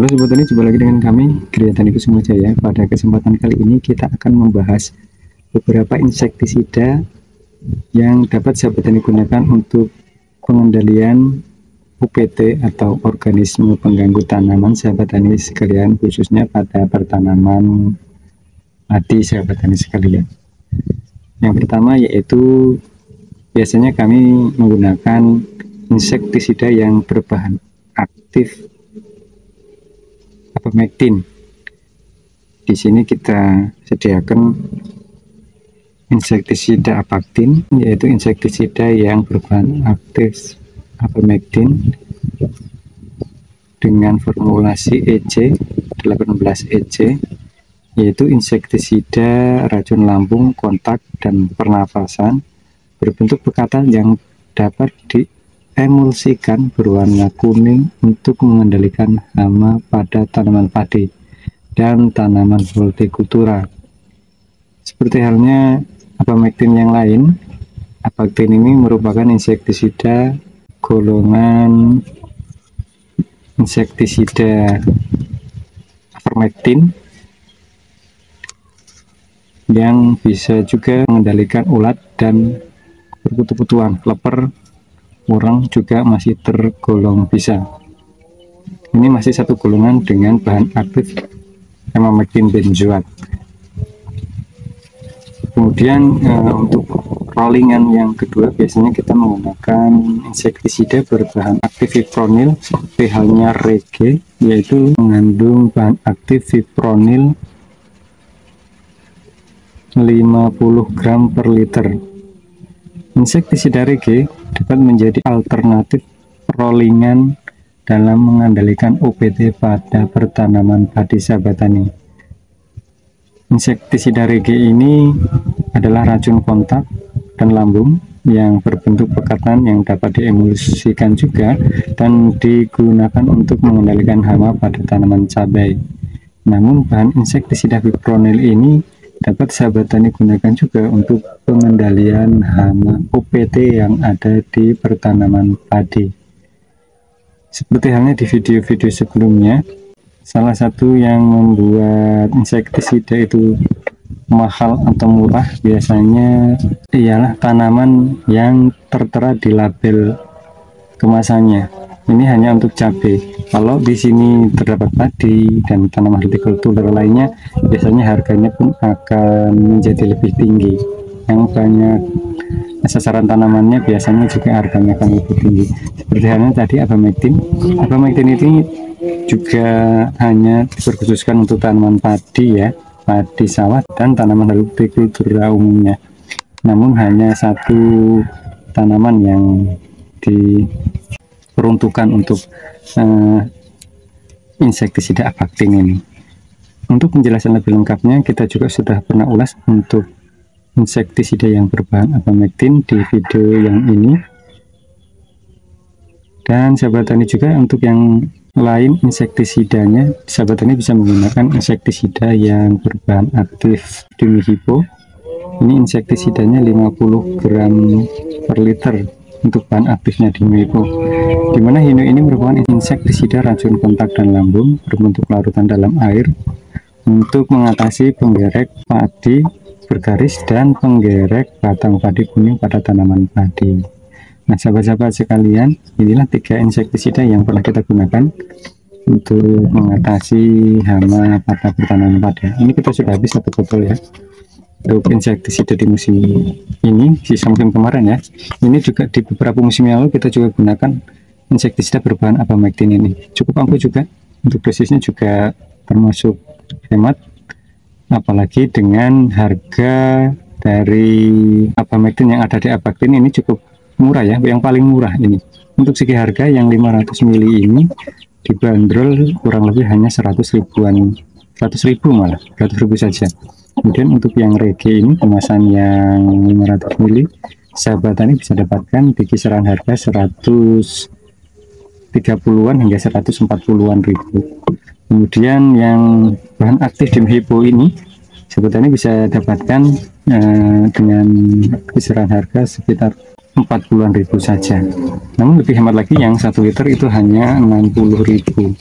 Halo sobat tani, jumpa lagi dengan kami Gria Tani Kusuma Jaya. Pada kesempatan kali ini kita akan membahas beberapa insektisida yang dapat sahabat tani gunakan untuk pengendalian UPT atau organisme pengganggu tanaman sahabat tani sekalian, khususnya pada pertanaman padi sahabat tani sekalian. Yang pertama yaitu biasanya kami menggunakan insektisida yang berbahan aktif Ivermectin. Di sini kita sediakan insektisida Apaktin, yaitu insektisida yang berbahan aktif Ivermectin dengan formulasi EC 18 EC, yaitu insektisida racun lambung, kontak, dan pernafasan berbentuk pekatan yang dapat diemulsikan berwarna kuning untuk mengendalikan hama pada tanaman padi dan tanaman hortikultura. Seperti halnya Ivermectin yang lain, Apaktin ini merupakan insektisida golongan insektisida Ivermectin yang bisa juga mengendalikan ulat dan perkutu-kutuan, leper, orang juga masih tergolong bisa. Ini masih satu golongan dengan bahan aktif Ivermectin benzoat. Kemudian untuk rollingan yang kedua biasanya kita menggunakan insektisida berbahan aktif fipronil, pH-nya Reg, yaitu mengandung bahan aktif fipronil 50 gram per liter. Insektisida Reg dapat menjadi alternatif rollingan dalam mengendalikan UPT pada pertanaman padi sahabat tani. Insektisida Reg ini adalah racun kontak dan lambung yang berbentuk pekatan yang dapat diemulsikan juga dan digunakan untuk mengendalikan hama pada tanaman cabai. Namun bahan insektisida fipronil ini dapat sahabat tani gunakan juga untuk pengendalian hama UPT yang ada di pertanaman padi. Seperti halnya di video-video sebelumnya, salah satu yang membuat insektisida itu mahal atau murah biasanya ialah tanaman yang tertera di label kemasannya. Ini hanya untuk cabai. Kalau di sini terdapat padi dan tanaman hortikultura lainnya, biasanya harganya pun akan menjadi lebih tinggi. Yang banyak sasaran tanamannya biasanya juga harganya akan lebih tinggi. Seperti halnya tadi Ivermectin. Ivermectin ini juga hanya diperkhususkan untuk tanaman padi ya, padi sawah dan tanaman hortikultura umumnya. Namun hanya satu tanaman yang diperuntukkan untuk insektisida Apaktin ini. Untuk penjelasan lebih lengkapnya kita juga sudah pernah ulas untuk insektisida yang berbahan Ivermectin di video yang ini. Dan sahabat tani juga untuk yang lain insektisidanya, sahabat tani bisa menggunakan insektisida yang berbahan aktif Dimihipo. Ini insektisidanya 50 gram per liter untuk bahan aktifnya Dimihipo, dimana hino ini merupakan insektisida racun kontak dan lambung berbentuk larutan dalam air untuk mengatasi penggerek padi bergaris dan penggerek batang padi kuning pada tanaman padi. Nah sahabat-sahabat sekalian, inilah 3 insektisida yang pernah kita gunakan untuk mengatasi hama pada pertanaman padi. Ini kita sudah habis 1 botol ya untuk insektisida di musim ini, sisa musim kemarin ya. Ini juga di beberapa musim yang lalu kita juga gunakan insektisida berbahan Ivermectin ini. Cukup ampuh juga, untuk dosisnya juga termasuk hemat, apalagi dengan harga dari Ivermectin yang ada di Apaktin ini cukup murah ya, yang paling murah ini. Untuk segi harga yang 500 ml ini dibanderol kurang lebih hanya 100 ribuan, 100 ribu malah, 100 ribu saja. Kemudian untuk yang Reg ini kemasan yang 500 ml sahabat tani bisa dapatkan di kisaran harga 130-an hingga 140-an ribu. Kemudian yang bahan aktif Dimihipo ini sahabat tani bisa dapatkan dengan kisaran harga sekitar 40-an ribu saja. Namun lebih hemat lagi yang 1 liter itu hanya 60.000.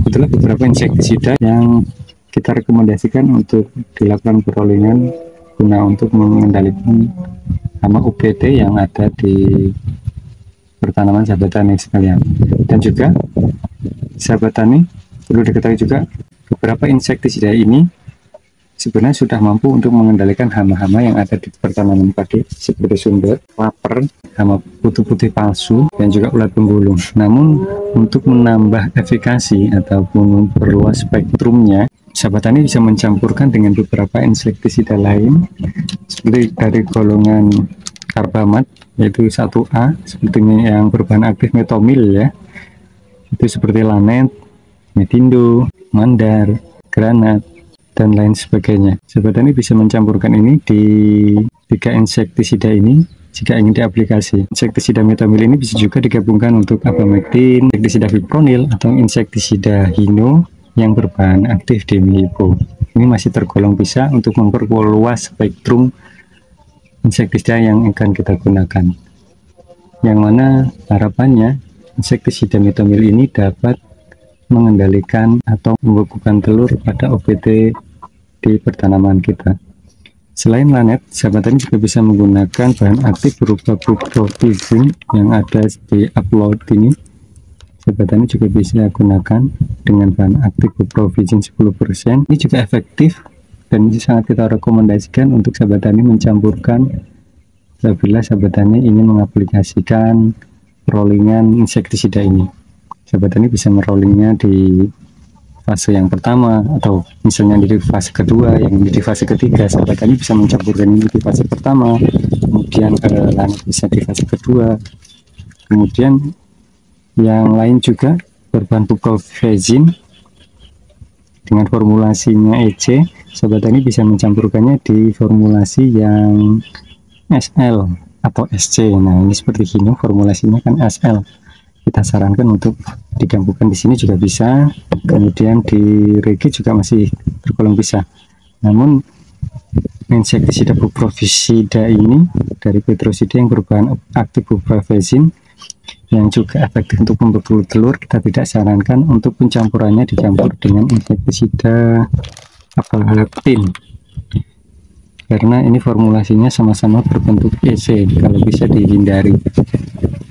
itulah beberapa insektisida yang kita rekomendasikan untuk dilakukan perolingan guna untuk mengendalikan hama UPT yang ada di pertanaman sahabat tani sekalian. Dan juga sahabat tani perlu diketahui juga beberapa insektisida ini sebenarnya sudah mampu untuk mengendalikan hama-hama yang ada di pertanaman padi seperti sumber, laper, hama putih-putih palsu, dan juga ulat penggulung. Namun untuk menambah efikasi ataupun memperluas spektrumnya, sahabat tani bisa mencampurkan dengan beberapa insektisida lain seperti dari golongan karbamat, yaitu 1A seperti yang berbahan aktif metomil ya, itu seperti lanet, metindo, mandar, granat, dan lain sebagainya. Sahabat tani bisa mencampurkan ini di 3 insektisida ini jika ingin diaplikasi. Insektisida metomil ini bisa juga digabungkan untuk abamectin, insektisida fipronil, atau insektisida hino yang berbahan aktif demihipo. Ini masih tergolong bisa untuk memperluas spektrum insektisida yang akan kita gunakan, yang mana harapannya insektisida metomil ini dapat mengendalikan atau membekukan telur pada OPT di pertanaman kita. Selain lanet, sahabat tani juga bisa menggunakan bahan aktif berupa buprofizin yang ada di upload ini. Sahabat tani juga bisa gunakan dengan bahan aktif buprofizin 10%. Ini juga efektif dan ini sangat kita rekomendasikan untuk sahabat tani mencampurkan apabila sahabat tani ingin mengaplikasikan rollingan insektisida ini. Sahabat tani bisa merollingnya di fase yang pertama, atau misalnya di fase kedua, yang di fase ketiga. Sahabat tani bisa mencampurkan ini di fase pertama, kemudian lanet bisa di fase kedua, kemudian yang lain juga berbahan buprofizin dengan formulasinya EC. Sahabat tani bisa mencampurkannya di formulasi yang SL atau SC. Nah, ini seperti ini formulasinya kan SL. Kita sarankan untuk digabungkan di sini juga bisa, kemudian di regi juga masih tergolong bisa. Namun insektisida buprofizida ini dari petrosida yang berbahan aktif buprofizin yang juga efektif untuk membekul telur, kita tidak sarankan untuk pencampurannya dicampur dengan insektisida abamectin, karena ini formulasinya sama-sama berbentuk EC. Kalau bisa dihindari,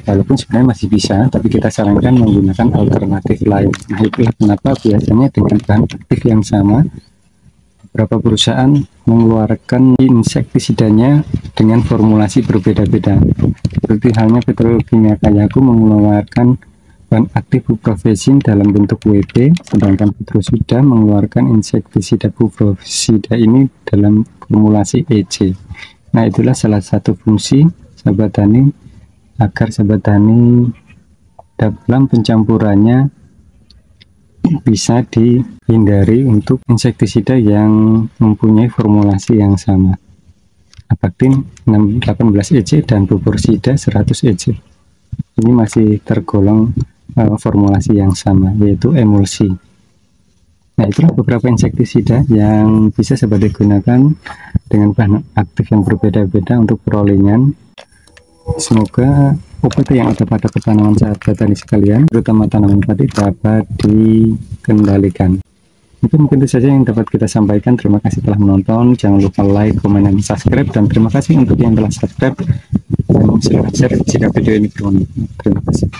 walaupun sebenarnya masih bisa, tapi kita sarankan menggunakan alternatif lain. Nah, itulah kenapa biasanya dengan bahan aktif yang sama beberapa perusahaan mengeluarkan insektisidanya dengan formulasi berbeda-beda. Seperti halnya Petrokimia Kayaku mengeluarkan bahan aktif buprofizin dalam bentuk WP, sedangkan Petrosida mengeluarkan insektisida buprofizida ini dalam formulasi EC. Nah, itulah salah satu fungsi sahabat tani agar sahabat tani dalam pencampurannya bisa dihindari untuk insektisida yang mempunyai formulasi yang sama. Abamectin 18 EC dan buprofizida 100 EC. Ini masih tergolong formulasi yang sama, yaitu emulsi. Nah, itulah beberapa insektisida yang bisa sahabat digunakan dengan bahan aktif yang berbeda-beda untuk perollingan. Semoga OPT yang ada pada pertanaman sahabat tani sekalian, terutama tanaman padi, dapat dikendalikan. Mungkin itu saja yang dapat kita sampaikan. Terima kasih telah menonton. Jangan lupa like, komen, dan subscribe. Dan terima kasih untuk yang telah subscribe dan silahkan share jika video ini bermanfaat. Terima kasih.